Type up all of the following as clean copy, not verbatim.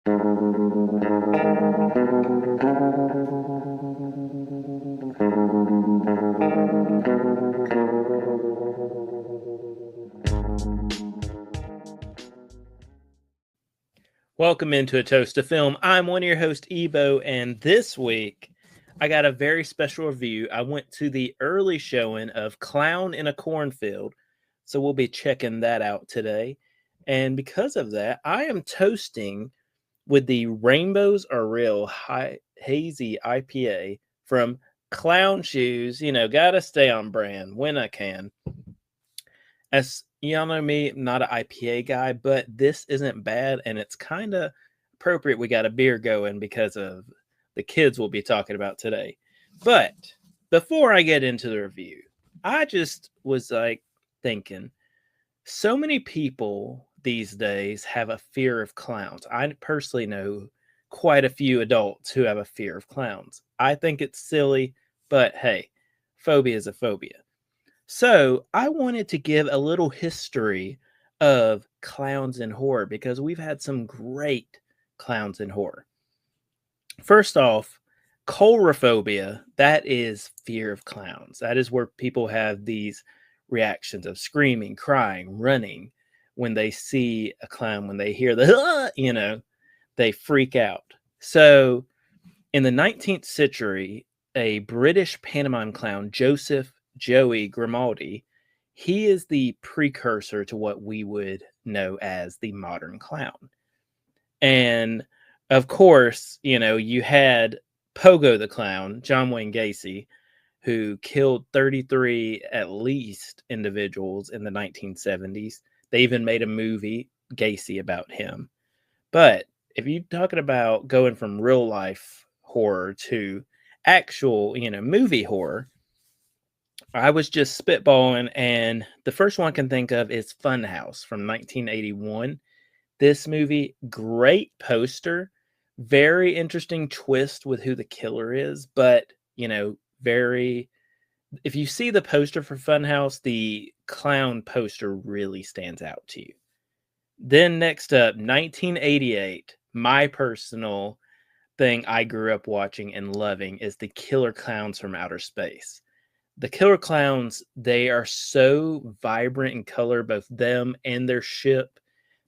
Welcome into A Toast of Film. I'm one of your hosts, Ebo, and this week I got a very special review. I went to the early showing of Clown in a Cornfield, so we'll be checking that out today. And because of that, I am toasting with the Rainbows Are Real Hazy IPA from Clown Shoes. You know, gotta stay on brand when I can. As y'all know me, I'm not an IPA guy, but this isn't bad, and it's kind of appropriate we got a beer going because of the kids we'll be talking about today. But before I get into the review, I just was like thinking, so many people these days have a fear of clowns. I personally know quite a few adults who have a fear of clowns. I think it's silly, but hey, phobia is a phobia. So I wanted to give a little history of clowns in horror because we've had some great clowns in horror. First off, coulrophobia, that is fear of clowns. That is where people have these reactions of screaming, crying, running when they see a clown, when they hear the, they freak out. So in the 19th century, a British pantomime clown, Joseph Joey Grimaldi, he is the precursor to what we would know as the modern clown. And of course, you had Pogo the Clown, John Wayne Gacy, who killed 33 at least individuals in the 1970s. They even made a movie, Gacy, about him. But if you're talking about going from real life horror to actual, movie horror, I was just spitballing, and the first one I can think of is Funhouse from 1981. This movie, great poster, very interesting twist with who the killer is, but, very. If you see the poster for Funhouse, the clown poster really stands out to you. Then next up, 1988, my personal thing I grew up watching and loving is the Killer Clowns from Outer Space. The Killer Clowns, they are so vibrant in color, both them and their ship.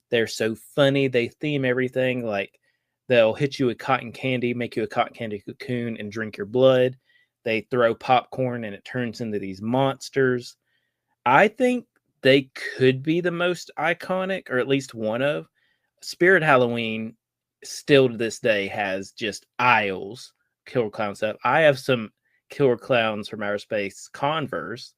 They're so funny. They theme everything. Like, they'll hit you with cotton candy, make you a cotton candy cocoon, and drink your blood. They throw popcorn, and it turns into these monsters. I think they could be the most iconic, or at least one of. Spirit Halloween still to this day has just aisles Killer Clown stuff. I have some Killer Clowns from Outer Space Converse.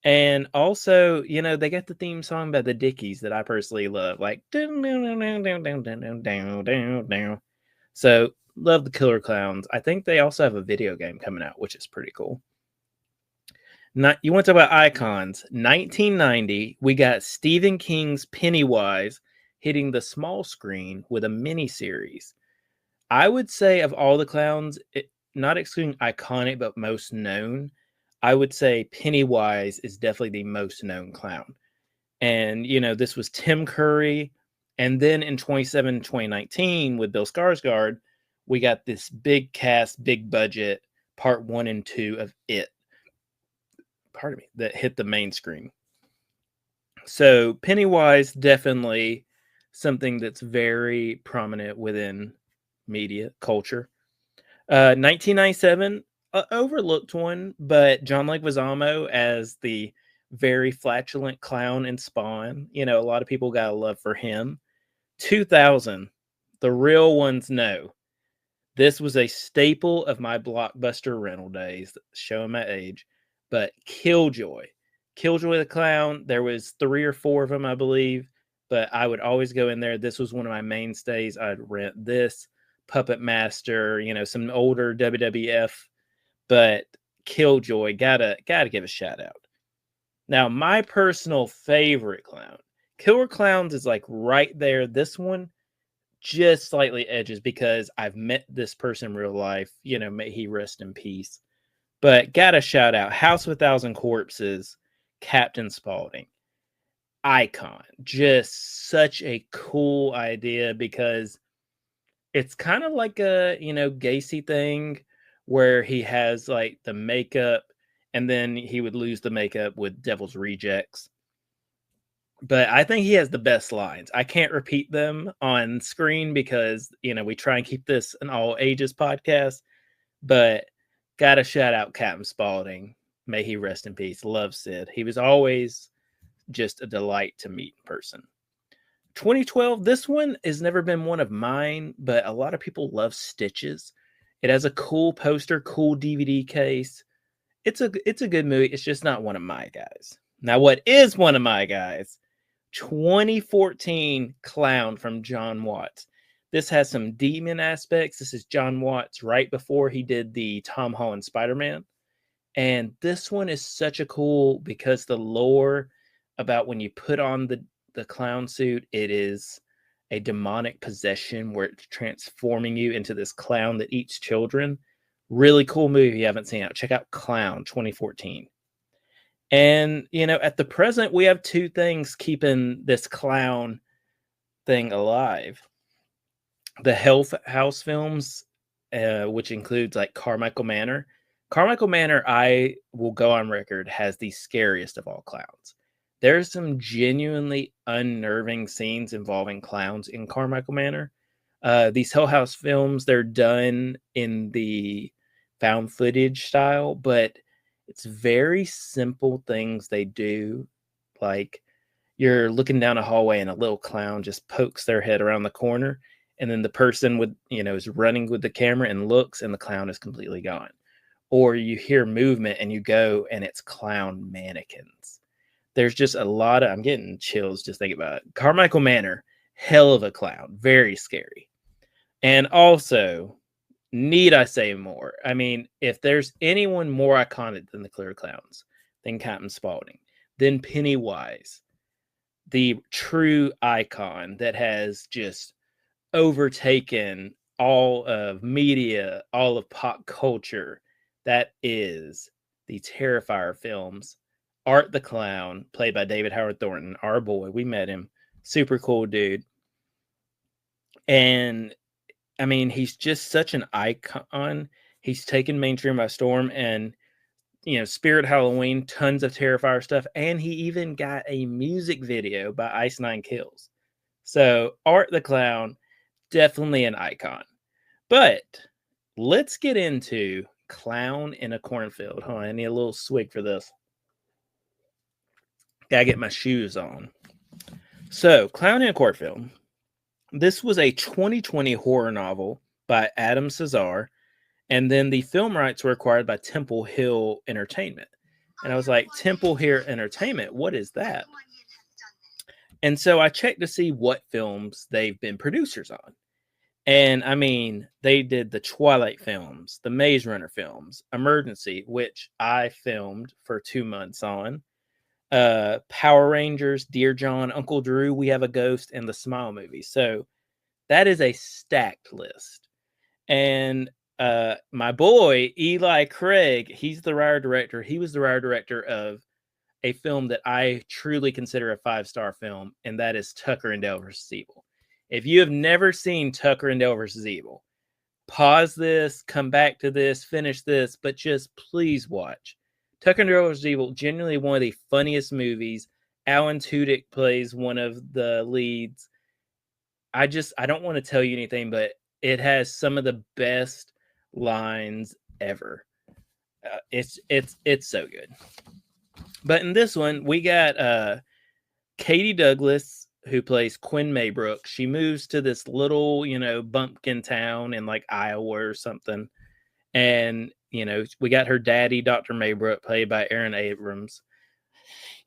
And also, they got the theme song by the Dickies that I personally love, like down, down, down, down, down, down, down, down, down. So love the Killer Clowns. I think they also have a video game coming out, which is pretty cool. You want to talk about icons? 1990, we got Stephen King's Pennywise hitting the small screen with a miniseries. I would say of all the clowns, not excluding iconic, but most known, I would say Pennywise is definitely the most known clown. And, this was Tim Curry. And then in 2019, with Bill Skarsgård, we got this big cast, big budget, part 1 and 2 of It. That hit the main screen. So Pennywise, definitely something that's very prominent within media culture. 1997, overlooked one, but John Leguizamo as the very flatulent clown in Spawn. A lot of people got a love for him. 2000, the real ones know. This was a staple of my Blockbuster rental days, showing my age. But Killjoy the Clown, there was 3 or 4 of them, I believe, but I would always go in there. This was one of my mainstays. I'd rent this, Puppet Master, some older WWF, but Killjoy, gotta give a shout out. Now, my personal favorite clown, Killer Clowns, is like right there. This one just slightly edges because I've met this person in real life. May he rest in peace. But gotta shout out House of a Thousand Corpses, Captain Spaulding. Icon. Just such a cool idea because It's kind of like a, Gacy thing where he has like the makeup and then he would lose the makeup with Devil's Rejects. But I think he has the best lines. I can't repeat them on screen because, we try and keep this an all ages podcast, but gotta shout out Captain Spaulding. May he rest in peace. Love Sid. He was always just a delight to meet in person. 2012, this one has never been one of mine, but a lot of people love Stitches. It has a cool poster, cool DVD case. It's a good movie. It's just not one of my guys. Now, what is one of my guys? 2014 Clown from John Watts. This has some demon aspects. This is John Watts right before he did the Tom Holland Spider-Man. And this one is such a cool because the lore about when you put on the clown suit, it is a demonic possession where it's transforming you into this clown that eats children. Really cool movie if you haven't seen it. Check out Clown 2014. And, at the present, we have two things keeping this clown thing alive. The Health House films, which includes like Carmichael Manor. Carmichael Manor, I will go on record, has the scariest of all clowns. There's some genuinely unnerving scenes involving clowns in Carmichael Manor. These Hill House films, they're done in the found footage style, but it's very simple things they do. Like you're looking down a hallway and a little clown just pokes their head around the corner. And then the person is running with the camera and looks and the clown is completely gone. Or you hear movement and you go and it's clown mannequins. There's just a lot of, I'm getting chills just thinking about it. Carmichael Manor, hell of a clown, very scary. And also, need I say more? I mean, if there's anyone more iconic than the Clear Clowns, then Captain Spaulding, then Pennywise, the true icon that has just overtaken all of media, all of pop culture, that is the Terrifier films. Art the Clown, played by David Howard Thornton, our boy. We met him. Super cool dude. And, I mean, he's just such an icon. He's taken mainstream by storm. And, Spirit Halloween, tons of Terrifier stuff. And he even got a music video by Ice Nine Kills. So, Art the Clown, definitely an icon. But let's get into Clown in a Cornfield. Hold on, I need a little swig for this. Gotta get my shoes on. So, Clown in a Cornfield. This was a 2020 horror novel by Adam Cesar, and then the film rights were acquired by Temple Hill Entertainment. And I was like, Temple Hill Entertainment, what is that? And so I checked to see what films they've been producers on. And I mean, they did the Twilight films, the Maze Runner films, Emergency, which I filmed for 2 months on. Power Rangers, Dear John, Uncle Drew, We Have a Ghost, and the Smile movie. So that is a stacked list. And my boy Eli Craig, he's the writer director. He was the writer director of a film that I truly consider a 5-star film, and that is Tucker and Dale vs. Evil. If you have never seen Tucker and Dale vs. Evil, pause this, come back to this, finish this, but just please watch. Tucker and Dale vs. Evil, genuinely one of the funniest movies. Alan Tudyk plays one of the leads. I don't want to tell you anything, but it has some of the best lines ever. It's so good. But in this one, we got Katie Douglas, who plays Quinn Maybrook. She moves to this little, bumpkin town in like Iowa or something. And, we got her daddy, Dr. Maybrook, played by Aaron Abrams.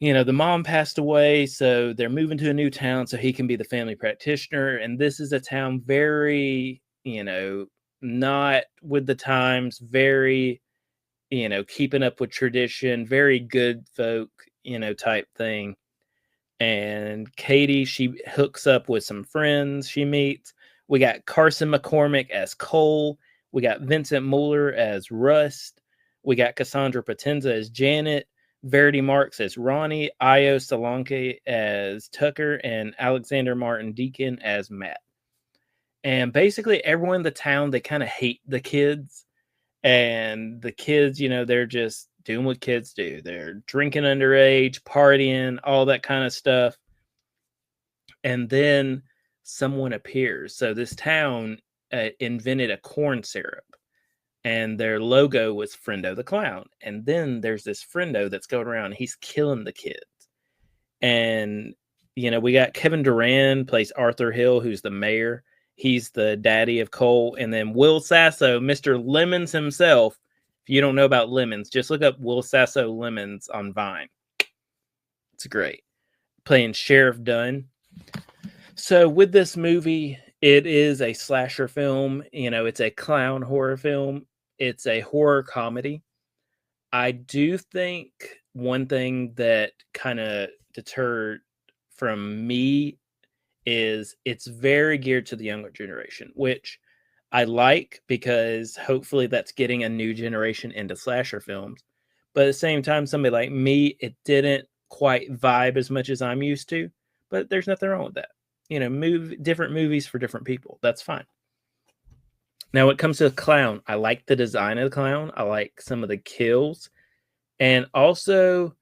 The mom passed away, so they're moving to a new town so he can be the family practitioner. And this is a town very, not with the times, very, keeping up with tradition, very good folk, type thing. And Katie, she hooks up with some friends she meets. We got Carson McCormick as Cole. We got Vincent Mueller as Rust. We got Cassandra Potenza as Janet. Verity Marks as Ronnie. Io Solanke as Tucker. And Alexander Martin Deacon as Matt. And basically everyone in the town, they kind of hate the kids. And the kids, they're just doing what kids do. They're drinking underage, partying, all that kind of stuff. And then someone appears. So this town invented a corn syrup, and their logo was Friendo the Clown. And then there's this Friendo that's going around. He's killing the kids. And, we got Kevin Durant plays Arthur Hill, who's the mayor. He's the daddy of Cole. And then Will Sasso, Mr. Lemons himself. If you don't know about Lemons, just look up Will Sasso Lemons on Vine. It's great. Playing Sheriff Dunn. So with this movie, it is a slasher film. It's a clown horror film. It's a horror comedy. I do think one thing that kind of deterred from me is it's very geared to the younger generation, which I like because hopefully that's getting a new generation into slasher films. But at the same time, somebody like me, it didn't quite vibe as much as I'm used to. But there's nothing wrong with that. Different movies for different people. That's fine. Now, when it comes to the clown, I like the design of the clown. I like some of the kills. And also,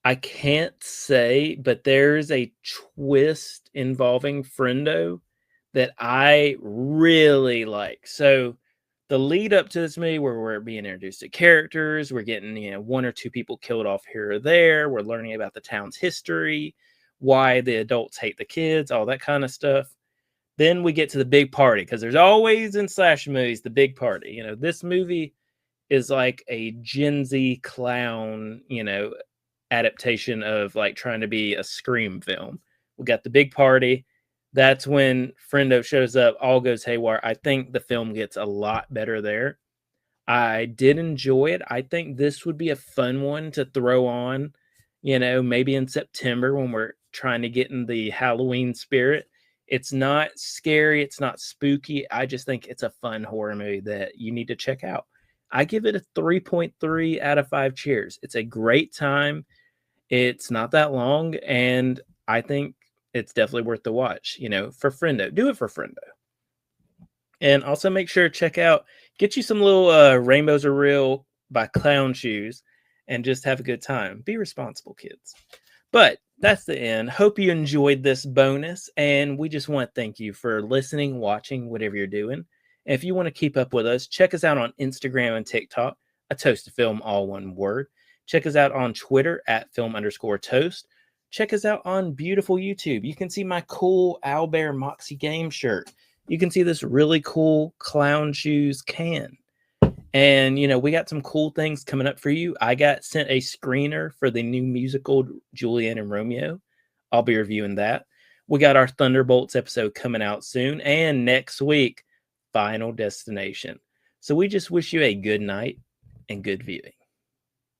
I can't say, but there's a twist involving Friendo that I really like. So the lead up to this movie, where we're being introduced to characters, we're getting, one or two people killed off here or there. We're learning about the town's history, why the adults hate the kids, all that kind of stuff. Then we get to the big party, because there's always in slasher movies the big party. This movie is like a Gen Z clown, adaptation of like trying to be a Scream film. We got the big party. That's when Friendo shows up, all goes haywire. I think the film gets a lot better there. I did enjoy it. I think this would be a fun one to throw on, maybe in September when we're trying to get in the Halloween spirit. It's not scary. It's not spooky. I just think it's a fun horror movie that you need to check out. I give it a 3.3 out of 5 cheers. It's a great time. It's not that long, and I think it's definitely worth the watch, for Friendo. Do it for Friendo. And also make sure to check out, get you some little Rainbows Are Real by Clown Shoes, and just have a good time. Be responsible, kids. But that's the end. Hope you enjoyed this bonus, and we just want to thank you for listening, watching, whatever you're doing. And if you want to keep up with us, check us out on Instagram and TikTok, A Toast to Film, all one word. Check us out on Twitter at film_toast. Check us out on beautiful YouTube. You can see my cool Owlbear Moxie game shirt. You can see this really cool Clown Shoes can. And, we got some cool things coming up for you. I got sent a screener for the new musical Juliet and Romeo. I'll be reviewing that. We got our Thunderbolts episode coming out soon. And next week, Final Destination. So we just wish you a good night and good viewing.